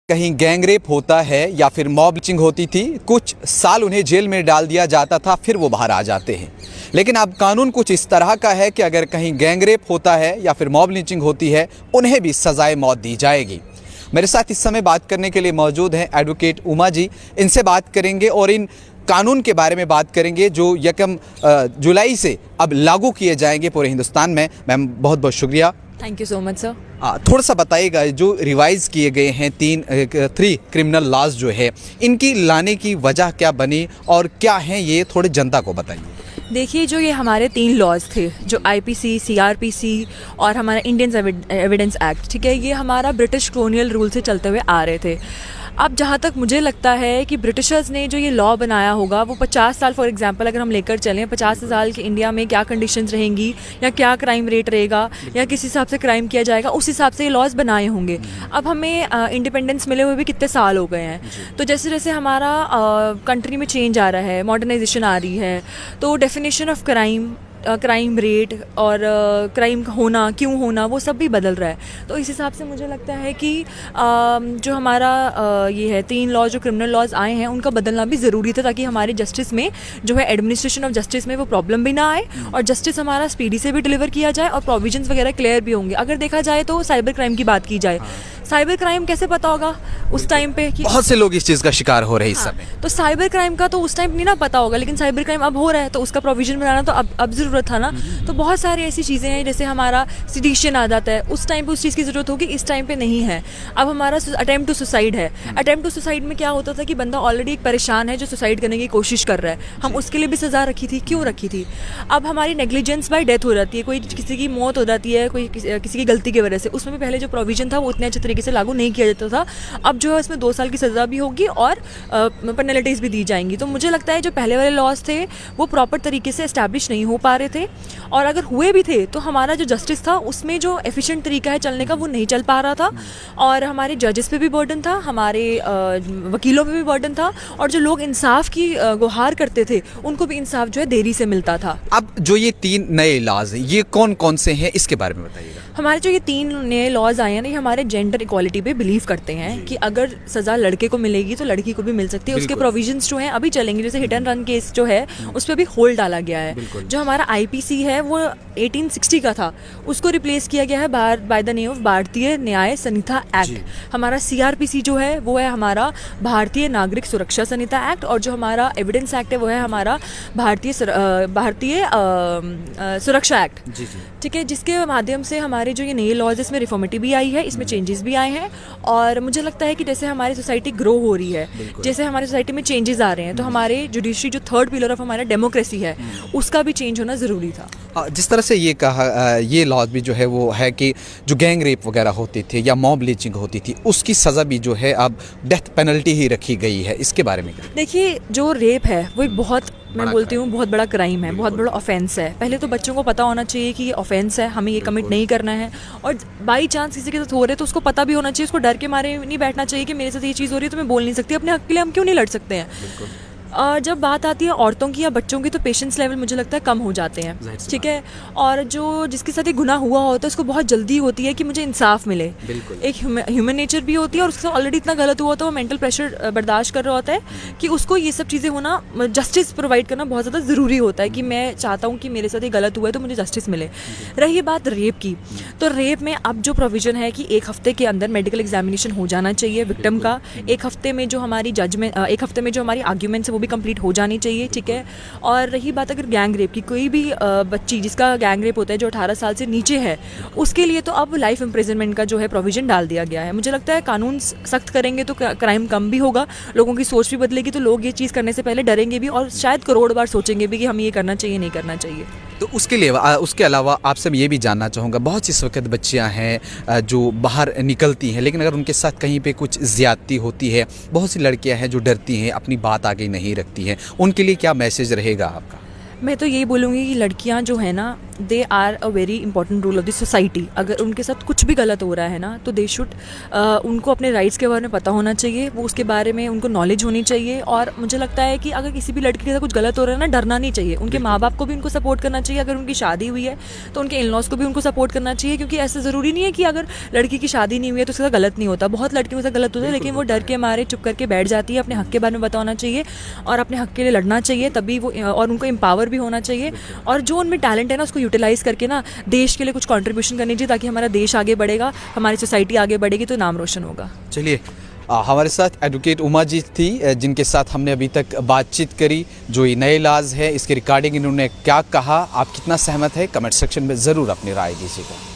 कहीं गैंगरेप होता है या फिर मॉब लिंचिंग होती थी, कुछ साल उन्हें जेल में डाल दिया जाता था, फिर वो बाहर आ जाते हैं। लेकिन अब कानून कुछ इस तरह का है कि अगर कहीं गैंगरेप होता है या फिर मॉब लिंचिंग होती है, उन्हें भी सजाए मौत दी जाएगी। मेरे साथ इस समय बात करने के लिए मौजूद हैं एडवोकेट उमा जी। इनसे बात करेंगे और इन कानून के बारे में बात करेंगे जो 1 जुलाई से अब लागू किए जाएंगे पूरे हिंदुस्तान में। मैम, बहुत बहुत शुक्रिया। Thank you so much sir. थोड़ा सा बताइएगा, जो रिवाइज किए गए हैं 3 क्रिमिनल लॉज जो है, इनकी लाने की वजह क्या बनी और क्या हैं ये, थोड़े जनता को बताइए। देखिए, जो ये हमारे 3 लॉज थे, जो आईपीसी, सीआरपीसी और हमारा इंडियन एविडेंस एक्ट, ठीक है, ये हमारा ब्रिटिश कॉलोनियल रूल से चलते हुए आ रहे थे। अब जहाँ तक मुझे लगता है कि ब्रिटिशर्स ने जो ये लॉ बनाया होगा, वो 50 साल फॉर एग्जांपल अगर हम लेकर चलें, 50 साल के इंडिया में क्या कंडीशंस रहेंगी या क्या क्राइम रेट रहेगा या किस हिसाब से क्राइम किया जाएगा, उस हिसाब से ये लॉज बनाए होंगे। अब हमें इंडिपेंडेंस मिले हुए भी कितने साल हो गए हैं, तो जैसे जैसे हमारा कंट्री में चेंज आ रहा है, मॉडर्नाइजेशन आ रही है, तो डेफिनेशन ऑफ क्राइम रेट और क्राइम होना, क्यों होना, वो सब भी बदल रहा है। तो इस हिसाब से मुझे लगता है कि जो हमारा ये है 3 लॉ जो क्रिमिनल लॉज आए हैं, उनका बदलना भी ज़रूरी था, ताकि हमारे जस्टिस में जो है एडमिनिस्ट्रेशन ऑफ जस्टिस में वो प्रॉब्लम भी ना आए और जस्टिस हमारा स्पीडी से भी डिलीवर किया जाए और प्रोविजंस वगैरह क्लियर भी होंगे। अगर देखा जाए तो साइबर क्राइम की बात की जाए, साइबर क्राइम कैसे पता होगा उस टाइम पे कि बहुत से लोग इस चीज़ का शिकार हो रहे हैं इस समय। तो साइबर क्राइम का तो उस टाइम नहीं ना पता होगा, लेकिन साइबर क्राइम अब हो रहा है, तो उसका प्रोविजन बनाना तो अब ज़रूरत था ना। तो बहुत सारी ऐसी चीज़ें हैं, जैसे हमारा सिडिशन आ जाता है, उस टाइम पे उस चीज़ की ज़रूरत होगी, इस टाइम पे नहीं है। अब हमारा अटेम्प्ट टू सुसाइड है। अटेम्प्ट टू सुसाइड में क्या होता था कि बंदा ऑलरेडी एक परेशान है जो सुसाइड करने की कोशिश कर रहा है, हम उसके लिए भी सज़ा रखी थी। क्यों रखी थी? अब हमारी नेग्लिजेंस बाय डेथ हो जाती है, कोई किसी की मौत हो जाती है, कोई किसी की गलती की वजह से, उसमें भी पहले जो प्रोविजन था वो उतने अच्छे तरीके से लागू नहीं किया था। अब जो है इसमें 2 साल की सज़ा भी होगी और पेनल्टीज भी दी जाएंगी। तो मुझे लगता है जो पहले वाले लॉज थे वो प्रॉपर तरीके से एस्टैब्लिश नहीं हो पा रहे थे, और अगर हुए भी थे तो हमारा जो जस्टिस था उसमें जो एफिशिएंट तरीका है चलने का वो नहीं चल पा रहा था, और हमारे जजेस पे भी बर्डन था, हमारे वकीलों पे भी बर्डन था, और जो लोग इंसाफ की गुहार करते थे उनको भी इंसाफ जो है देरी से मिलता था। अब जो ये 3 नए लॉज हैं, ये कौन कौन से हैं, इसके बारे में बताइएगा। हमारे जो ये 3 नए लॉज आए हैं ना, ये हमारे जेंडर इक्वालिटी पे बिलीव करते हैं कि अगर सज़ा लड़के को मिलेगी तो लड़की को भी मिल सकती है। उसके प्रोविजंस जो हैं अभी चलेंगे, जैसे हिट एंड रन केस जो है उस पर भी होल्ड डाला गया है। जो हमारा आईपीसी है वो 1860 का था, उसको रिप्लेस किया गया है बाय द नेम ऑफ भारतीय न्याय संहिता एक्ट। हमारा सीआरपीसी जो है वो है हमारा भारतीय नागरिक सुरक्षा संहिता एक्ट, और जो हमारा एविडेंस एक्ट है वो है हमारा भारतीय सुरक्षा एक्ट, ठीक है, जिसके माध्यम से हमारे जो ये नए लॉज, इसमें रिफॉर्मेटिव भी आई है, इसमें चेंजेस भी आए हैं। और मुझे लगता है कि जैसे हमारी सोसाइटी ग्रो हो रही है, जैसे हमारी सोसाइटी में चेंजेस आ रहे हैं, तो हमारे जुडिशरी जो 3rd पिलर ऑफ हमारा डेमोक्रेसी है, उसका भी चेंज होना ज़रूरी था। जिस तरह से ये कहा, ये लॉज भी जो है वो है कि जो गैंग रेप वगैरह होते थे या मॉब लिंचिंग होती थी, उसकी सज़ा भी जो है अब डेथ पेनल्टी ही रखी गई है। इसके बारे में देखिए, जो रेप है वो एक बहुत, मैं बोलती हूँ, बहुत बड़ा क्राइम है, बहुत बड़ा ऑफेंस है। पहले तो बच्चों को पता होना चाहिए कि ये ऑफेंस है, हमें ये कमिट नहीं करना है, और बाई चांस किसी के साथ हो रहे तो उसको पता भी होना चाहिए, उसको डर के मारे नहीं बैठना चाहिए कि मेरे साथ ये चीज़ हो रही है तो मैं बोल नहीं सकती। अपने हक के लिए हम क्यों नहीं लड़ सकते हैं? जब बात आती है औरतों की या बच्चों की, तो पेशेंस लेवल मुझे लगता है कम हो जाते हैं, ठीक है, और जो जिसके साथ ये गुनाह हुआ होता है उसको बहुत जल्दी होती है कि मुझे इंसाफ मिले। एक ह्यूमन नेचर भी होती है, और उसके ऑलरेडी इतना गलत हुआ होता है, वो मेंटल प्रेशर बर्दाश्त कर रहा होता है कि उसको ये सब चीज़ें होना, जस्टिस प्रोवाइड करना बहुत ज़्यादा ज़रूरी होता है कि मैं चाहता हूँ कि मेरे साथ ये गलत हुआ है तो मुझे जस्टिस मिले। रही बात रेप की, तो रेप में अब जो प्रोविज़न है कि 1 हफ्ते के अंदर मेडिकल एग्जामिनेशन हो जाना चाहिए विक्टिम का, 1 हफ्ते में जो हमारी जजमेंट, 1 हफ्ते में जो हमारी आर्ग्यूमेंट्स है वो भी कंप्लीट हो जानी चाहिए, ठीक है। और रही बात अगर गैंग रेप की, कोई भी बच्ची जिसका गैंग रेप होता है जो 18 साल से नीचे है, उसके लिए तो अब लाइफ इम्प्रिजनमेंट का जो है प्रोविजन डाल दिया गया है। मुझे लगता है कानून सख्त करेंगे तो क्राइम कम भी होगा, लोगों की सोच भी बदलेगी, तो लोग ये चीज़ करने से पहले डरेंगे भी और शायद करोड़ बार सोचेंगे भी कि हम ये करना चाहिए, नहीं करना चाहिए। तो उसके अलावा आपसे मैं ये भी जानना चाहूँगा, बहुत सी इस वक्त बच्चियाँ हैं जो बाहर निकलती हैं, लेकिन अगर उनके साथ कहीं पे कुछ ज़्यादती होती है, बहुत सी लड़कियाँ हैं जो डरती हैं, अपनी बात आगे नहीं रखती हैं, उनके लिए क्या मैसेज रहेगा आपका? मैं तो यही बोलूँगी कि लड़कियाँ जो है ना, they are a very important rule of the society. अगर उनके साथ कुछ भी गलत हो रहा है ना, तो दे शुड उनको अपने राइट्स के बारे में पता होना चाहिए, वो उसके बारे में उनको नॉलेज होनी चाहिए। और मुझे लगता है कि अगर किसी भी लड़की के साथ कुछ गलत हो रहा है ना, डरना नहीं चाहिए। उनके माँ बाप को भी उनको सपोर्ट करना चाहिए। अगर उनकी शादी हुई है तो उनके इन लॉज को भी उनको सपोर्ट करना चाहिए, क्योंकि ऐसा ज़रूरी नहीं है कि अगर लड़की की शादी नहीं हुई है तो उसके साथ गलत नहीं होता। बहुत लड़कियों के साथ गलत होता है, लेकिन वो डर के मारे चुप करके बैठ जाती है। अपने हक के बारे में बताना चाहिए और अपने हक के लिए लड़ना चाहिए, तभी वो, और उनको एम्पावर भी होना चाहिए। और जो उनमें टैलेंट है ना, उसको यूटिलाइज करके ना देश के लिए कुछ कंट्रीब्यूशन करनी चाहिए, ताकि हमारा देश आगे बढ़ेगा, हमारी सोसाइटी आगे बढ़ेगी, तो नाम रोशन होगा। चलिए, हमारे साथ एडवोकेट उमा जी थी, जिनके साथ हमने अभी तक बातचीत करी। जो ये नए लाज है, इसके रिगार्डिंग इन्होंने क्या कहा, आप कितना सहमत है, कमेंट सेक्शन में ज़रूर अपनी राय दीजिएगा।